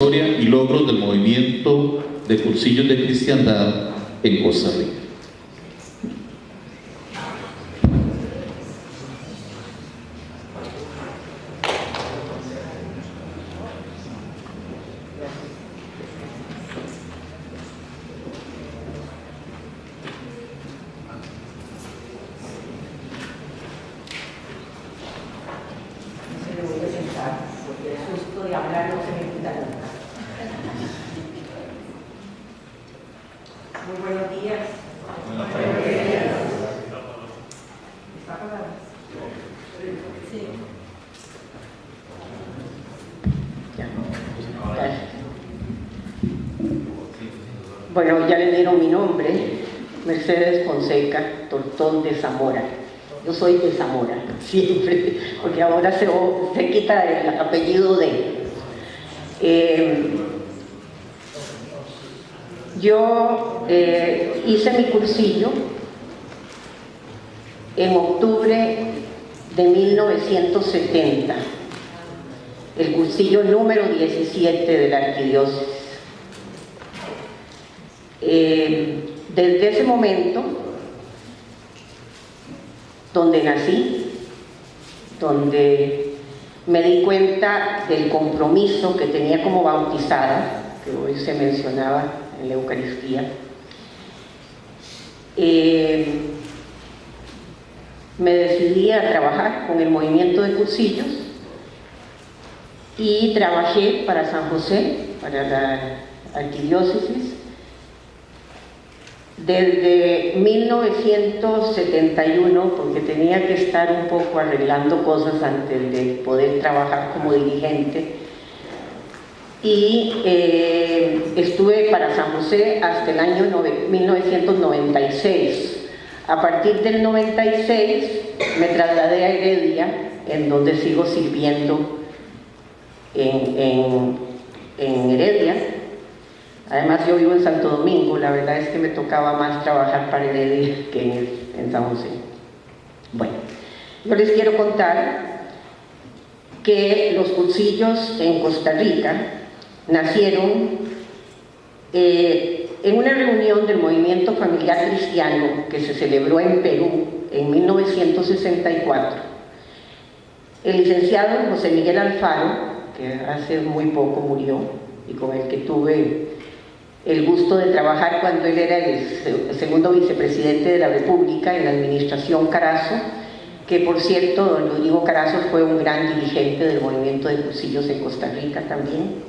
Historia y logros del movimiento de cursillos de cristiandad en Costa Rica. Muy buenos días. ¿Está apagado? Sí. Bueno, ya le dieron mi nombre, Mercedes Fonseca Tortón de Zamora. Yo soy de Zamora, siempre, porque ahora se quita el apellido de... Yo hice mi cursillo en octubre de 1970, el cursillo número 17 de la arquidiócesis. Desde ese momento, donde nací, donde me di cuenta del compromiso que tenía como bautizada, que hoy se mencionaba en la Eucaristía, me decidí a trabajar con el movimiento de cursillos y trabajé para San José, para la arquidiócesis, desde 1971, porque tenía que estar un poco arreglando cosas antes de poder trabajar como dirigente, y estuve para San José hasta el año 1996. A partir del 96 me trasladé a Heredia, en donde sigo sirviendo en Heredia. Además, yo vivo en Santo Domingo, la verdad es que me tocaba más trabajar para Heredia que en San José. Bueno, yo les quiero contar que los cursillos en Costa Rica nacieron en una reunión del movimiento familiar cristiano que se celebró en Perú en 1964. El licenciado José Miguel Alfaro, que hace muy poco murió y con el que tuve el gusto de trabajar cuando él era el segundo vicepresidente de la República en la administración Carazo, que por cierto, don Rodrigo Carazo fue un gran dirigente del movimiento de cursillos en Costa Rica también.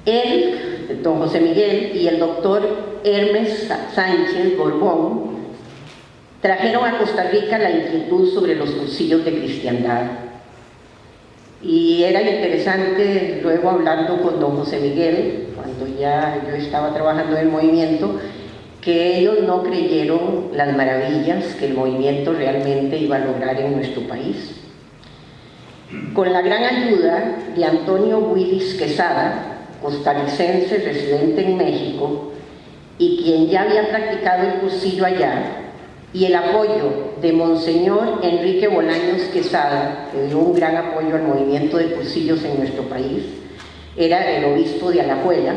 Él, don José Miguel, y el doctor Hermes Sánchez Borbón trajeron a Costa Rica la inquietud sobre los cursillos de cristiandad. Y era interesante, luego hablando con don José Miguel, cuando ya yo estaba trabajando en el movimiento, que ellos no creyeron las maravillas que el movimiento realmente iba a lograr en nuestro país. Con la gran ayuda de Antonio Willis Quesada, costarricense residente en México y quien ya había practicado el cursillo allá, y el apoyo de Monseñor Enrique Bolaños Quesada, que dio un gran apoyo al movimiento de cursillos en nuestro país, era el obispo de Alajuela.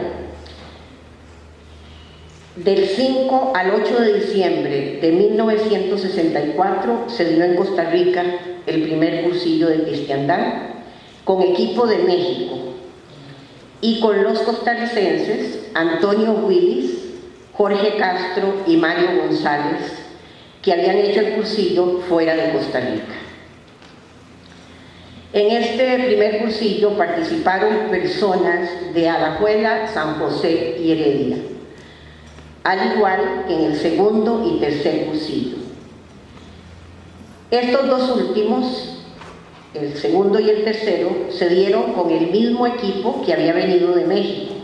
Del 5 al 8 de diciembre de 1964 se dio en Costa Rica el primer cursillo de cristiandad con equipo de México y con los costarricenses Antonio Willis, Jorge Castro y Mario González, que habían hecho el cursillo fuera de Costa Rica. En este primer cursillo participaron personas de Alajuela, San José y Heredia, al igual que en el segundo y tercer cursillo. Estos dos últimos, el segundo y el tercero, se dieron con el mismo equipo que había venido de México.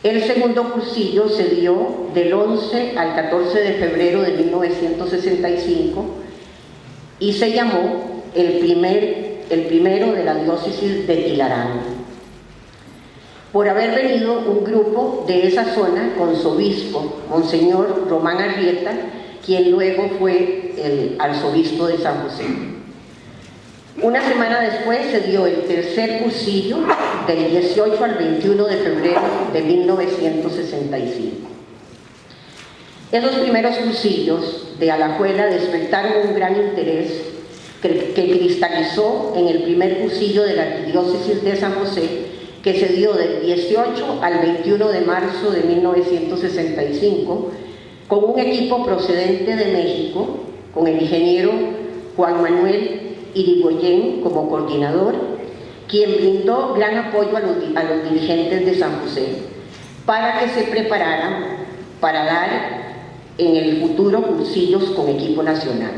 El segundo cursillo se dio del 11 al 14 de febrero de 1965 y se llamó el primero de la diócesis de Tilarán, por haber venido un grupo de esa zona con su obispo, Monseñor Román Arrieta, quien luego fue el arzobispo de San José. Una semana después se dio el tercer cursillo del 18 al 21 de febrero de 1965. Esos primeros cursillos de Alajuela despertaron un gran interés que cristalizó en el primer cursillo de la Arquidiócesis de San José, que se dio del 18 al 21 de marzo de 1965, con un equipo procedente de México, con el ingeniero Juan Manuel Irigoyen como coordinador, quien brindó gran apoyo a los dirigentes de San José para que se prepararan para dar en el futuro cursillos con equipo nacional.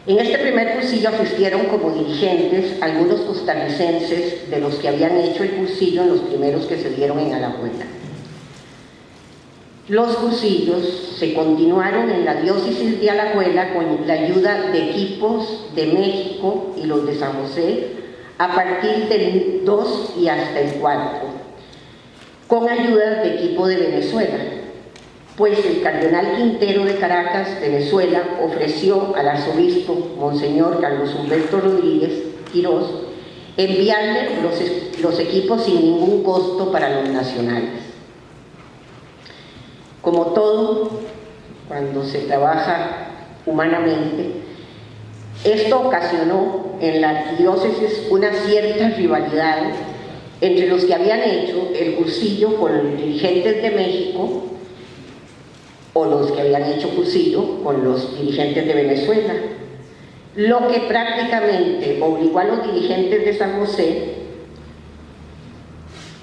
En este primer cursillo asistieron como dirigentes algunos costarricenses de los que habían hecho el cursillo en los primeros que se dieron en Alajuela. Los cursillos se continuaron en la diócesis de Alajuela con la ayuda de equipos de México y los de San José a partir del 2 y hasta el 4, con ayuda de equipo de Venezuela, pues el cardenal Quintero de Caracas, Venezuela, ofreció al arzobispo Monseñor Carlos Humberto Rodríguez Quirós enviarle los equipos sin ningún costo para los nacionales. Como todo, cuando se trabaja humanamente, esto ocasionó en la arquidiócesis una cierta rivalidad entre los que habían hecho el cursillo con los dirigentes de México o los que habían hecho cursillo con los dirigentes de Venezuela, lo que prácticamente obligó a los dirigentes de San José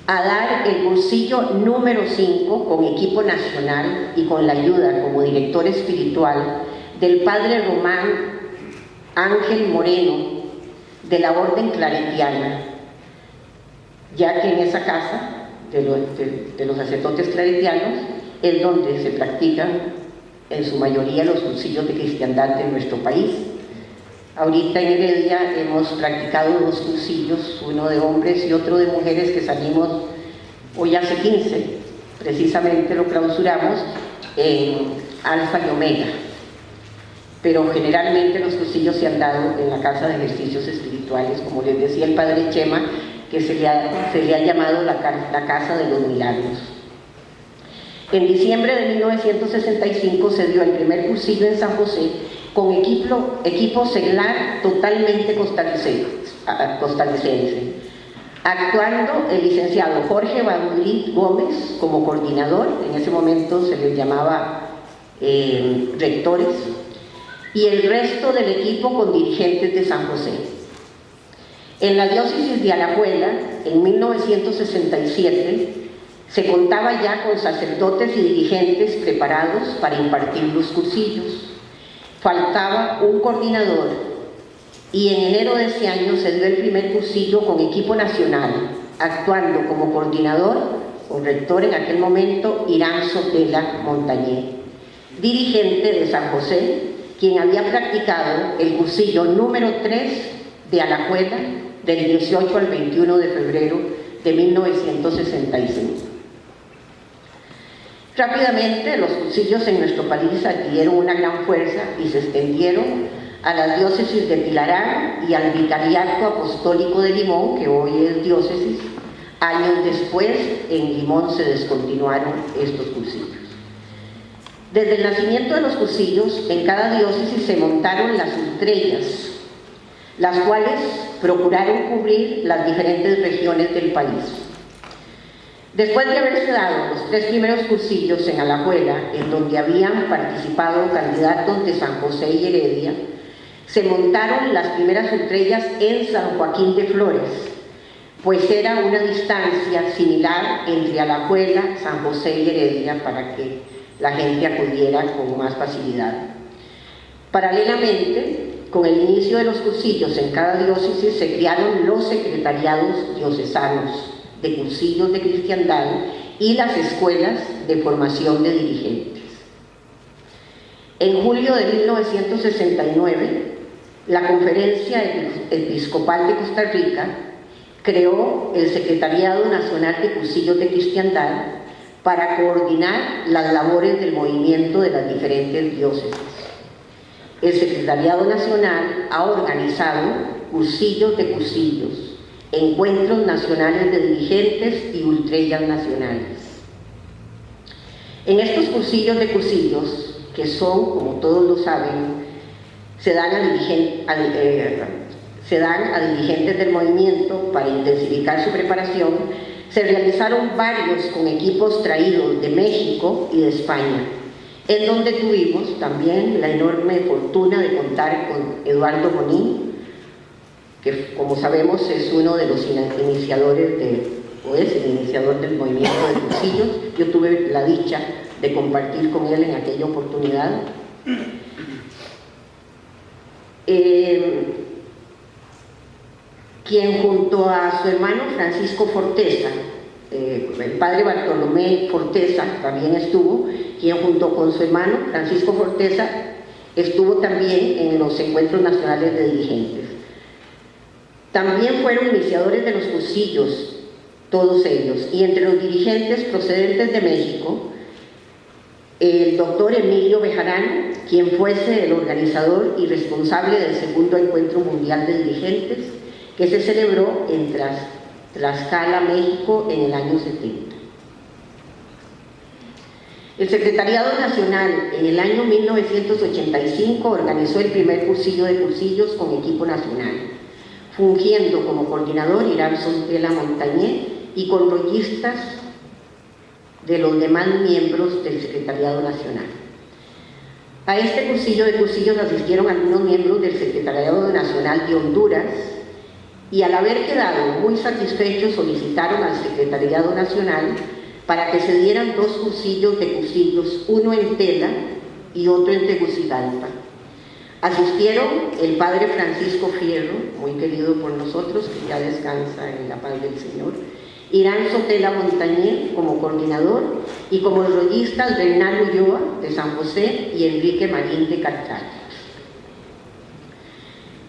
a dar el cursillo número 5 con equipo nacional y con la ayuda como director espiritual del padre Román Ángel Moreno de la Orden Claretiana, ya que en esa casa de los sacerdotes claretianos es donde se practican en su mayoría los cursillos de cristiandad de nuestro país. Ahorita en Heredia hemos practicado 2 cursillos, uno de hombres y otro de mujeres, que salimos hoy hace 15, precisamente lo clausuramos en Alfa y Omega, pero generalmente los cursillos se han dado en la Casa de Ejercicios Espirituales, como les decía el padre Chema, que se le ha llamado la Casa de los Milagros. En diciembre de 1965 se dio el primer cursillo en San José con equipo seglar totalmente costarricense, actuando el licenciado Jorge Baudry Gómez como coordinador, en ese momento se les llamaba rectores, y el resto del equipo con dirigentes de San José. En la diócesis de Alajuela, en 1967, se contaba ya con sacerdotes y dirigentes preparados para impartir los cursillos. Faltaba un coordinador y en enero de ese año se dio el primer cursillo con equipo nacional, actuando como coordinador o rector en aquel momento Irán Sotela Montañé, dirigente de San José, quien había practicado el cursillo número 3 de Alajuela del 18 al 21 de febrero de 1965. Rápidamente los cursillos en nuestro país adquirieron una gran fuerza y se extendieron a las diócesis de Pilarán y al Vicariato Apostólico de Limón, que hoy es diócesis. Años después, en Limón se descontinuaron estos cursillos. Desde el nacimiento de los cursillos, en cada diócesis se montaron las ultrellas, las cuales procuraron cubrir las diferentes regiones del país. Después de haberse dado los 3 primeros cursillos en Alajuela, en donde habían participado candidatos de San José y Heredia, se montaron las primeras ultrellas en San Joaquín de Flores, pues era una distancia similar entre Alajuela, San José y Heredia para que la gente acudiera con más facilidad. Paralelamente, con el inicio de los cursillos en cada diócesis se crearon los secretariados diocesanos de cursillos de cristiandad y las escuelas de formación de dirigentes. En julio de 1969, la Conferencia Episcopal de Costa Rica creó el Secretariado Nacional de Cursillos de Cristiandad para coordinar las labores del movimiento de las diferentes diócesis. el Secretariado Nacional ha organizado cursillos de cursillos, encuentros nacionales de dirigentes y ultrellas nacionales. En estos cursillos de cursillos, que son, como todos lo saben, se dan a dirigentes del movimiento para intensificar su preparación, se realizaron varios con equipos traídos de México y de España, en donde tuvimos también la enorme fortuna de contar con Eduardo Monín, que como sabemos es uno de los iniciadores o es el iniciador del movimiento de cursillos. Yo tuve la dicha de compartir con él en aquella oportunidad. Quien junto a su hermano Francisco Forteza, el padre Bartolomé Forteza también estuvo, quien junto con su hermano Francisco Forteza estuvo también en los encuentros nacionales de dirigentes. También fueron iniciadores de los cursillos, todos ellos, y entre los dirigentes procedentes de México, el doctor Emilio Bejarano, quien fuese el organizador y responsable del segundo encuentro mundial de dirigentes, que se celebró en Tlaxcala, México, en el año 70. El Secretariado Nacional en el año 1985 organizó el primer cursillo de cursillos con equipo nacional, fungiendo como coordinador Irán Sotela Montañé y con rollistas de los demás miembros del Secretariado Nacional. A este cursillo de cursillos asistieron algunos miembros del Secretariado Nacional de Honduras y al haber quedado muy satisfechos solicitaron al Secretariado Nacional para que se dieran dos cursillos de cursillos, uno en Tela y otro en Tegucigalpa. Asistieron el padre Francisco Fierro, muy querido por nosotros, que ya descansa en la paz del Señor, Irán Sotela Montañé como coordinador y como rollistas Bernal Ulloa de San José y Enrique Marín de Cartaya.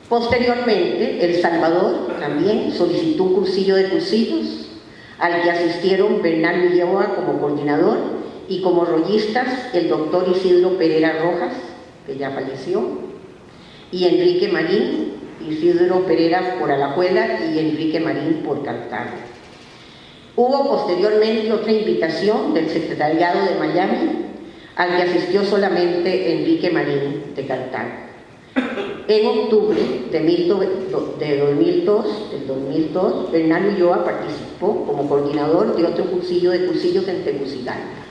Posteriormente, El Salvador también solicitó un cursillo de cursillos al que asistieron Bernal Ulloa como coordinador y como rollistas el doctor Isidro Pereira Rojas, que ya falleció, y Enrique Marín, Isidro Pereira por Alajuela y Enrique Marín por Cartago. Hubo posteriormente otra invitación del Secretariado de Miami, al que asistió solamente Enrique Marín de Cartago. En octubre de 2002, Bernal Ulloa participó como coordinador de otro cursillo de cursillos en Tegucigalpa.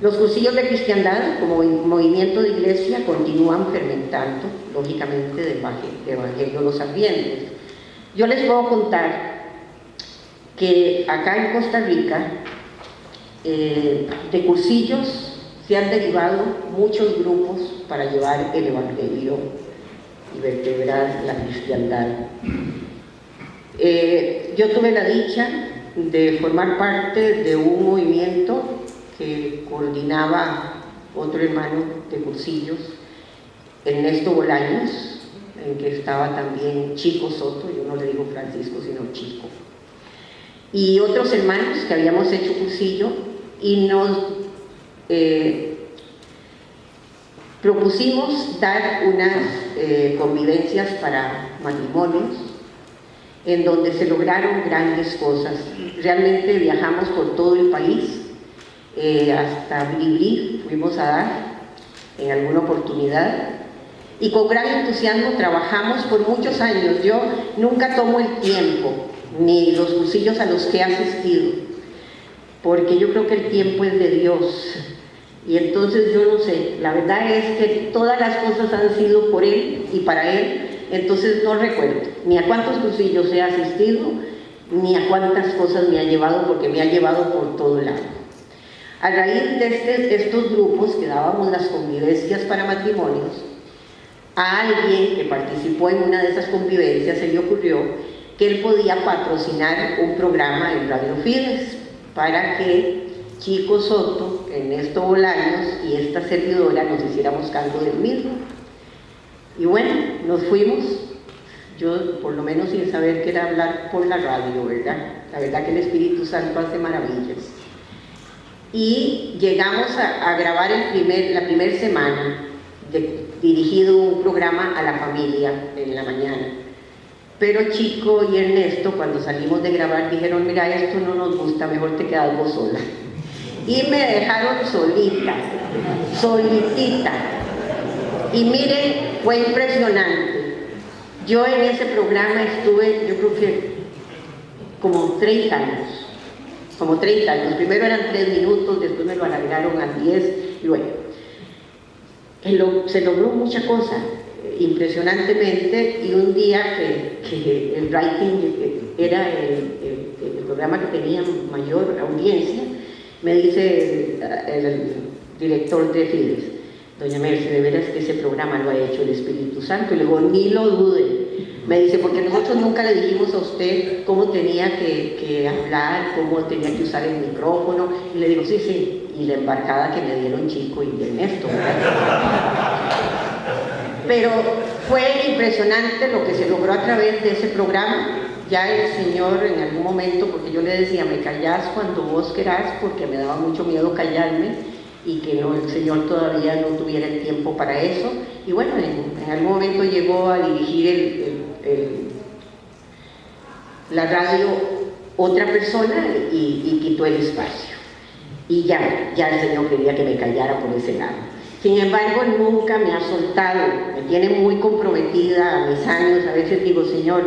Los cursillos de cristiandad como movimiento de iglesia continúan fermentando, lógicamente, de Evangelio los Ardientes. Yo les puedo contar que acá en Costa Rica, de cursillos se han derivado muchos grupos para llevar el Evangelio y vertebrar la cristiandad. Yo tuve la dicha de formar parte de un movimiento que coordinaba otro hermano de cursillos, Ernesto Bolaños, en que estaba también Chico Soto, yo no le digo Francisco sino Chico, y otros hermanos que habíamos hecho cursillo y nos propusimos dar unas convivencias para matrimonios en donde se lograron grandes cosas. Realmente viajamos por todo el país, hasta Bribri fuimos a dar en alguna oportunidad y con gran entusiasmo trabajamos por muchos años. Yo nunca tomo el tiempo ni los cursillos a los que he asistido, porque yo creo que el tiempo es de Dios. Y entonces yo no sé, la verdad es que todas las cosas han sido por Él y para Él, entonces no recuerdo ni a cuántos cursillos he asistido, ni a cuántas cosas me ha llevado, porque me ha llevado por todo lado. A raíz de estos grupos que dábamos las convivencias para matrimonios, a alguien que participó en una de esas convivencias se le ocurrió que él podía patrocinar un programa en Radio Fides para que Chico Soto, Ernesto Bolaños y esta servidora nos hiciéramos cargo del mismo. Y bueno, nos fuimos, yo por lo menos sin saber que era hablar por la radio, ¿verdad? La verdad que el Espíritu Santo hace maravillas. Y llegamos a grabar la primera semana dirigido un programa a la familia en la mañana. Pero Chico y Ernesto, cuando salimos de grabar, dijeron, mira, esto no nos gusta, mejor te quedas vos sola. Y me dejaron solita, solitita. Y miren, fue impresionante. Yo en ese programa estuve, yo creo que como 30 años. Como 30 años. Primero eran 3 minutos, después me lo alargaron a 10 y bueno. Se logró mucha cosa, impresionantemente, y un día que el writing era el programa que tenía mayor audiencia, me dice el director de Fides, doña Merce, de veras que ese programa lo ha hecho el Espíritu Santo. Y le digo, ni lo dude. Me dice, porque nosotros nunca le dijimos a usted cómo tenía que hablar, cómo tenía que usar el micrófono. Y le digo, sí, sí. Y la embarcada que me dieron Chico y Ernesto. Pero fue impresionante lo que se logró a través de ese programa. Ya el Señor en algún momento, porque yo le decía, me callás cuando vos querás, porque me daba mucho miedo callarme, y que no, el Señor todavía no tuviera el tiempo para eso. Y bueno, en algún momento llegó a dirigir la radio otra persona y quitó el espacio. Y ya el Señor quería que me callara por ese lado. Sin embargo, nunca me ha soltado, me tiene muy comprometida a mis años. A veces digo, Señor,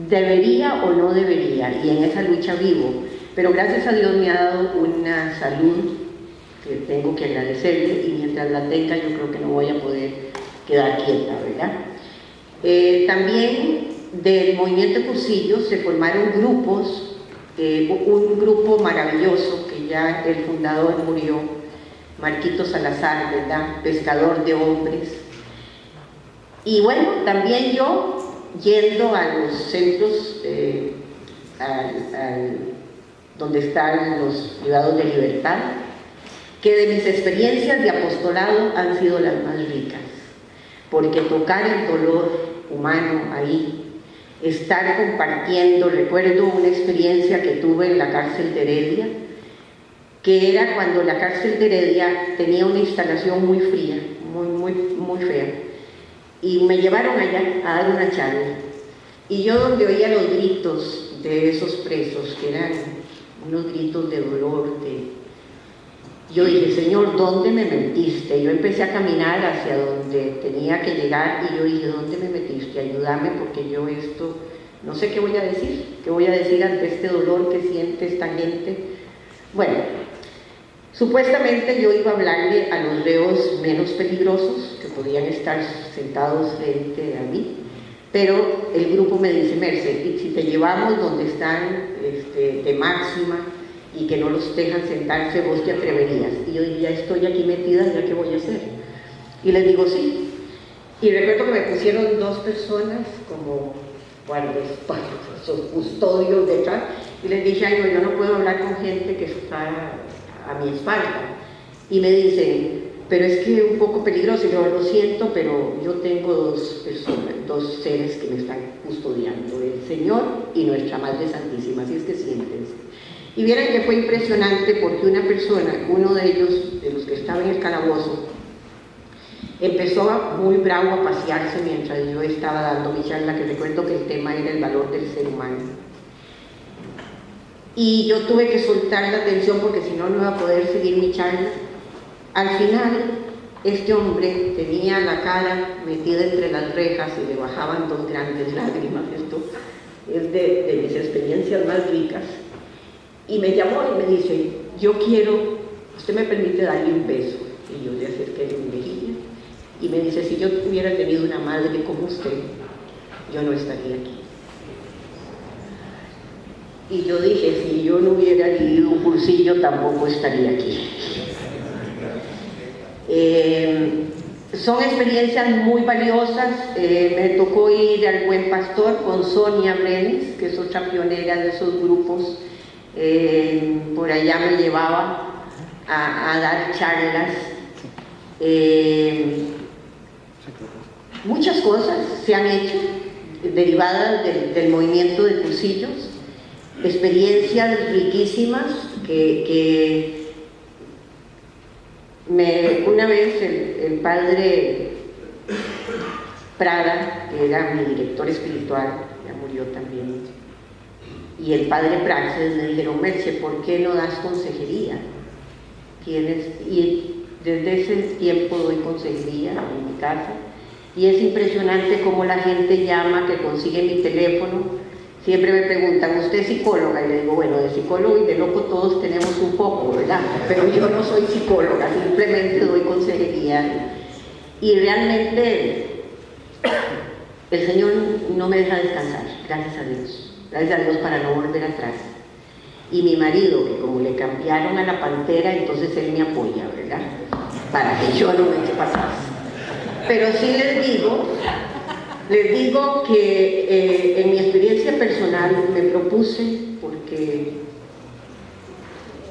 ¿debería o no debería? Y en esa lucha vivo. Pero gracias a Dios me ha dado una salud que tengo que agradecerle, y mientras la tenga yo creo que no voy a poder quedar quieta, ¿verdad? También del movimiento de Cursillos se formaron grupos, un grupo maravilloso que ya el fundador murió, Marquito Salazar, ¿verdad? Pescador de hombres. Y bueno, también yo yendo a los centros, donde están los privados de libertad, que de mis experiencias de apostolado han sido las más ricas, porque tocar el dolor humano ahí, estar compartiendo. Recuerdo una experiencia que tuve en la cárcel de Heredia, que era cuando la cárcel de Heredia tenía una instalación muy fría, muy fea, y me llevaron allá a dar una charla, y yo donde oía los gritos de esos presos, que eran unos gritos de dolor, yo dije, Señor, ¿dónde me metiste? Yo empecé a caminar hacia donde tenía que llegar, y yo dije, ¿dónde me metiste? Ayúdame, porque yo esto, no sé qué voy a decir ante este dolor que siente esta gente. Bueno, supuestamente yo iba a hablarle a los reos menos peligrosos, que podían estar sentados frente a mí, pero el grupo me dice, Merce, si te llevamos donde están de máxima y que no los dejan sentarse, ¿vos te atreverías? Y yo dije, ya estoy aquí metida, ¿ya qué voy a hacer? Y les digo, sí. Y recuerdo que me pusieron 2 personas como guardaespaldas, custodios detrás, y les dije, ay, no, yo no puedo hablar con gente que está a mi espalda. Y me dicen, pero es que es un poco peligroso. Y yo, lo siento, pero yo tengo 2 personas, 2 seres que me están custodiando, el Señor y nuestra Madre Santísima, así es que siéntense. Y vieron que fue impresionante, porque una persona, uno de ellos, de los que estaba en el calabozo, empezó muy bravo a pasearse mientras yo estaba dando mi charla, que recuerdo que el tema era el valor del ser humano. Y yo tuve que soltar la atención, porque si no, no iba a poder seguir mi charla. Al final, este hombre tenía la cara metida entre las rejas y le bajaban 2 grandes lágrimas. Esto es de mis experiencias más ricas. Y me llamó y me dice, yo quiero, usted me permite darle un beso. Y yo le acerqué mi mejilla y me dice, si yo hubiera tenido una madre como usted, yo no estaría aquí. Y yo dije, si yo no hubiera vivido un cursillo, tampoco estaría aquí. Son experiencias muy valiosas. Me tocó ir al Buen Pastor con Sonia Brenes, que es otra pionera de esos grupos. Por allá me llevaba a dar charlas. Muchas cosas se han hecho derivadas del movimiento de cursillos, experiencias riquísimas que Una vez el padre Prada, que era mi director espiritual, ya murió también, y el padre Praxedes me dijeron: Merche, ¿por qué no das consejería? Y desde ese tiempo doy consejería en mi casa, y es impresionante cómo la gente llama, que consigue mi teléfono. Siempre me preguntan: ¿usted es psicóloga? Y le digo: bueno, de psicólogo y de loco todos tenemos un poco, ¿verdad? Pero yo no soy psicóloga, simplemente doy consejería. Y realmente el Señor no me deja descansar, gracias a Dios para no volver atrás. Y mi marido, que como le cambiaron a la Pantera, entonces él me apoya, ¿verdad? Para que yo no me eche para atrás. Pero sí les digo que en mi experiencia personal me propuse, porque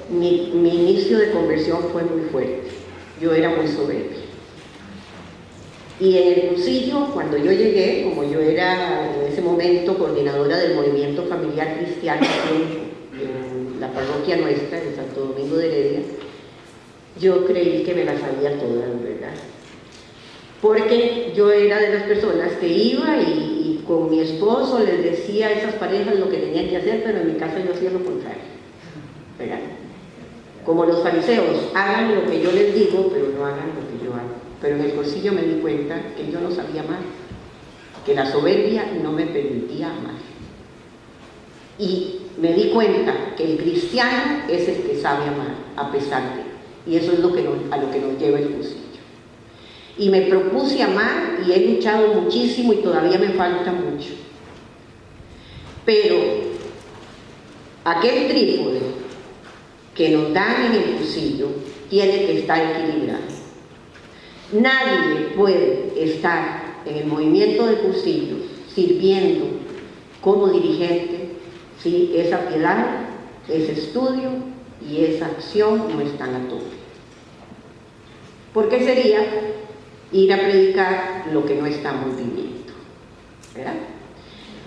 mi inicio de conversión fue muy fuerte, yo era muy soberbia. Y en el cursillo, cuando yo llegué, como yo era en ese momento coordinadora del movimiento familiar cristiano en la parroquia nuestra, de Santo Domingo de Heredia, yo creí que me las sabía todas, ¿verdad? Porque yo era de las personas que iba y con mi esposo les decía a esas parejas lo que tenían que hacer, pero en mi casa yo hacía lo contrario, ¿verdad? Como los fariseos: hagan lo que yo les digo, pero no hagan lo que yo hago. Pero en el cursillo me di cuenta que yo no sabía amar, que la soberbia no me permitía amar. Y me di cuenta que el cristiano es el que sabe amar, a pesar de. Y eso es a lo que nos lleva el cursillo. Y me propuse amar y he luchado muchísimo y todavía me falta mucho. Pero aquel trípode que nos dan en el cursillo tiene que estar equilibrado. Nadie puede estar en el movimiento de cursillos sirviendo como dirigente si esa piedad, ese estudio y esa acción no están a tope. Porque sería ir a predicar lo que no estamos viviendo, ¿verdad?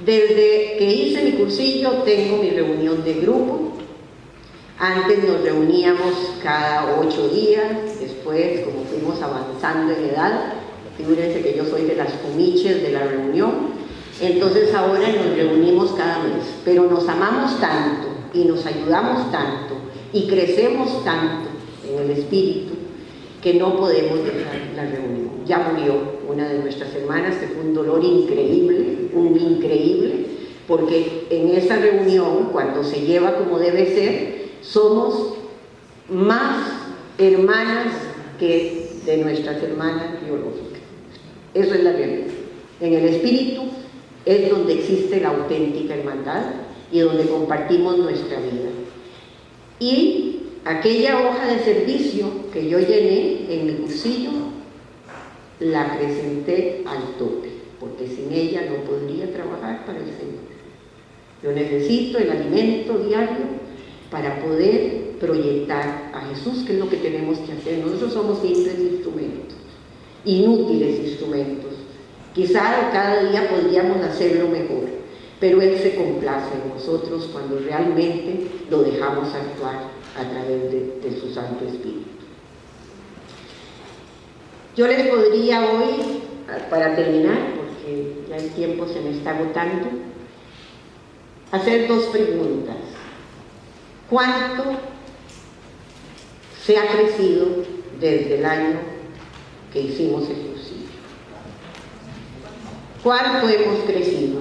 Desde que hice mi cursillo tengo mi reunión de grupo. Antes nos reuníamos cada 8 días, después, como fuimos avanzando en edad, fíjense que yo soy de las comiches de la reunión, entonces ahora nos reunimos cada mes, pero nos amamos tanto y nos ayudamos tanto y crecemos tanto en el espíritu que no podemos dejar la reunión. Ya murió una de nuestras hermanas, que fue un dolor increíble, porque en esa reunión, cuando se lleva como debe ser, somos más hermanas que de nuestras hermanas biológicas. Eso es la realidad. En el espíritu es donde existe la auténtica hermandad y donde compartimos nuestra vida. Y aquella hoja de servicio que yo llené en mi cursillo, la presenté al tope, porque sin ella no podría trabajar para el Señor. Yo necesito el alimento diario para poder proyectar a Jesús, que es lo que tenemos que hacer. Nosotros somos simples instrumentos, inútiles instrumentos. Quizá cada día podríamos hacerlo mejor, pero Él se complace en nosotros cuando realmente lo dejamos actuar a través de su Santo Espíritu. Yo les podría hoy, para terminar, porque ya el tiempo se me está agotando, hacer 2 preguntas. ¿Cuánto se ha crecido desde el año que hicimos el cursillo? ¿Cuánto hemos crecido?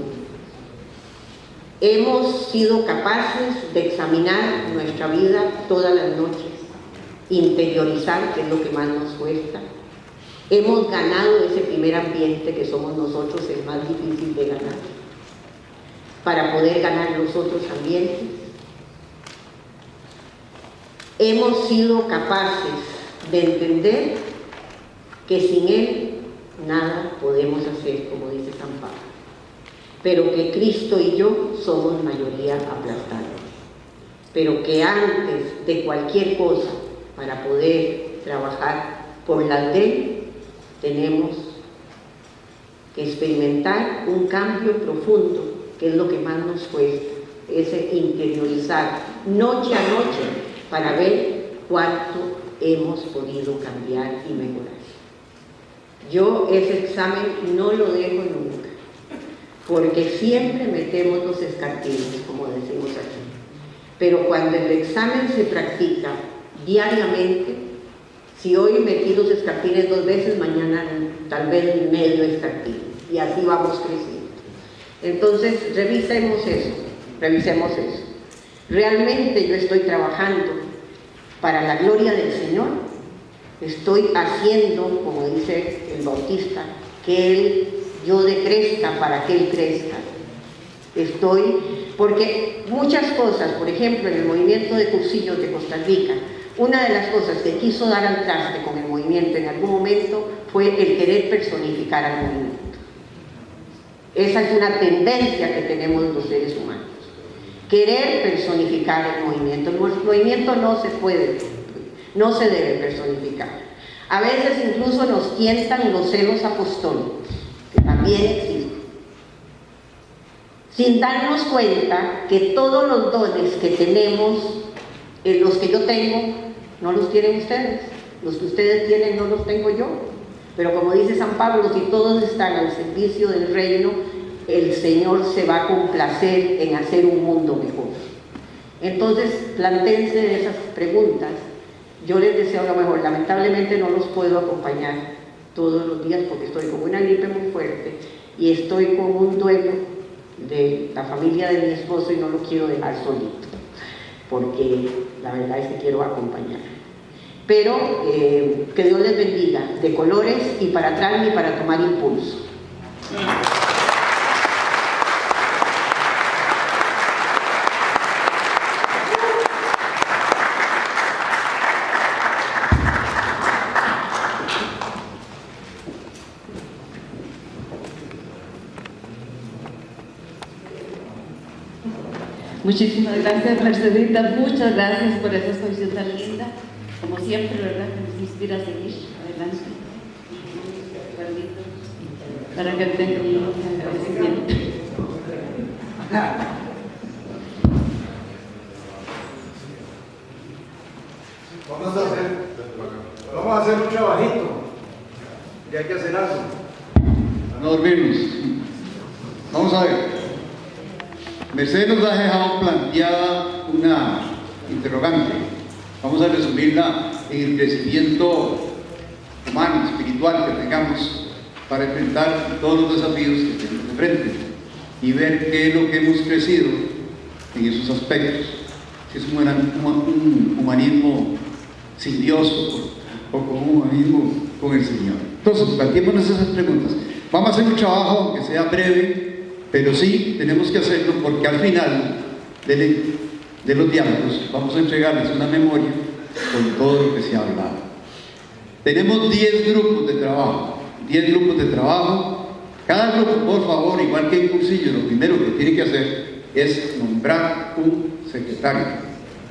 ¿Hemos sido capaces de examinar nuestra vida todas las noches, interiorizar, que es lo que más nos cuesta? ¿Hemos ganado ese primer ambiente que somos nosotros, el más difícil de ganar, para poder ganar los otros ambientes? Hemos sido capaces de entender que sin Él nada podemos hacer, como dice San Pablo, pero que Cristo y yo somos mayoría aplastada, pero que antes de cualquier cosa, para poder trabajar por las de Él, tenemos que experimentar un cambio profundo, que es lo que más nos cuesta, ese interiorizar noche a noche, para ver cuánto hemos podido cambiar y mejorar. Yo ese examen no lo dejo nunca, porque siempre metemos los escartines, como decimos aquí. Pero cuando el examen se practica diariamente, si hoy metí los escartines 2 veces, mañana tal vez medio escartín, y así vamos creciendo. Entonces, revisemos eso. Realmente yo estoy trabajando para la gloria del Señor, estoy haciendo, como dice el Bautista, que yo decrezca para que Él crezca. Porque muchas cosas, por ejemplo, en el movimiento de cursillos de Costa Rica, una de las cosas que quiso dar al traste con el movimiento en algún momento fue el querer personificar al movimiento. Esa es una tendencia que tenemos los seres humanos. Querer personificar el movimiento. El movimiento no se debe personificar. A veces incluso nos tientan los celos apostólicos, que también existen, sin darnos cuenta que todos los dones que tenemos, los que yo tengo, no los tienen ustedes. Los que ustedes tienen no los tengo yo. Pero como dice San Pablo, si todos están al servicio del reino, el Señor se va a complacer en hacer un mundo mejor. Entonces, plantéense esas preguntas. Yo les deseo lo mejor. Lamentablemente no los puedo acompañar todos los días porque estoy con una gripe muy fuerte y estoy con un duelo de la familia de mi esposo y no lo quiero dejar solito, porque la verdad es que quiero acompañar. Pero que Dios les bendiga, de colores y para atrás ni para tomar impulso. Muchísimas gracias, Mercedita, muchas gracias por esa exposición tan linda, como siempre, ¿verdad? Que nos inspira a seguir adelante. Para que tenga un agradecimiento. Vamos a hacer un trabajito, y hay que hacer algo. No dormirnos. Vamos a ver. Mercedes nos ha dejado planteada una interrogante. Vamos a resumirla en el crecimiento humano, espiritual que tengamos para enfrentar todos los desafíos que tenemos de frente y ver qué es lo que hemos crecido en esos aspectos. Si es un humanismo sin Dios o con un humanismo con el Señor. Entonces, planteémonos esas preguntas. Vamos a hacer un trabajo, aunque sea breve, pero sí tenemos que hacerlo porque al final de los diálogos vamos a entregarles una memoria con todo lo que se ha hablado. Tenemos 10 grupos de trabajo. 10 grupos de trabajo. Cada grupo, por favor, igual que en cursillo, lo primero que tiene que hacer es nombrar un secretario,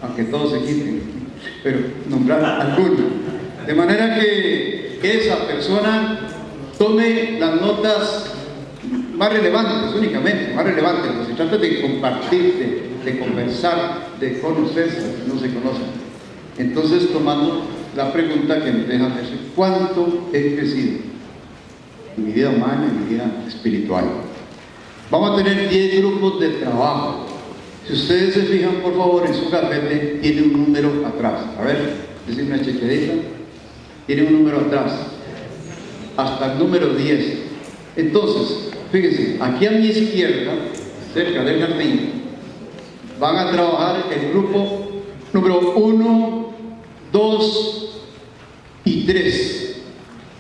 aunque todos se quiten, pero nombrar alguno. De manera que esa persona tome las notas más relevantes, únicamente, más relevantes, porque se trata de compartir, de conversar, de conocerse, no se conocen. Entonces, tomando la pregunta que nos deja hacerse: ¿cuánto he crecido en mi vida humana, en mi vida espiritual? Vamos a tener 10 grupos de trabajo. Si ustedes se fijan, por favor, en su gafete tiene un número atrás. A ver, es una chequerita, tiene un número atrás, hasta el número 10. Entonces, fíjense, aquí a mi izquierda, cerca del jardín, van a trabajar el grupo número 1, 2 y 3.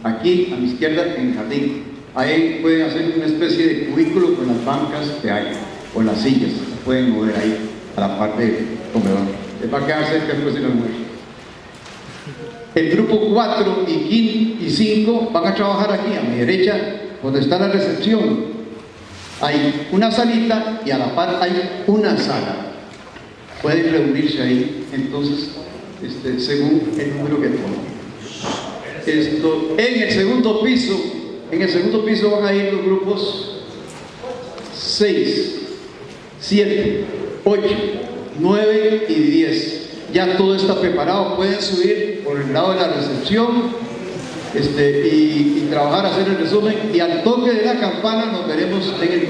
Aquí a mi izquierda en el jardín. Ahí pueden hacer una especie de cubículo con las bancas que hay, o las sillas, pueden mover ahí a la parte del comedor. Les va a quedar cerca después del almuerzo. El grupo 4 y 5 van a trabajar aquí a mi derecha, donde está la recepción. Hay una salita y a la par hay una sala. Pueden reunirse ahí, entonces, según el número que tomen. En el segundo piso van a ir los grupos 6, 7, 8, 9 y 10. Ya todo está preparado, pueden subir por el lado de la recepción y trabajar, hacer el resumen, y al toque de la campana nos veremos en el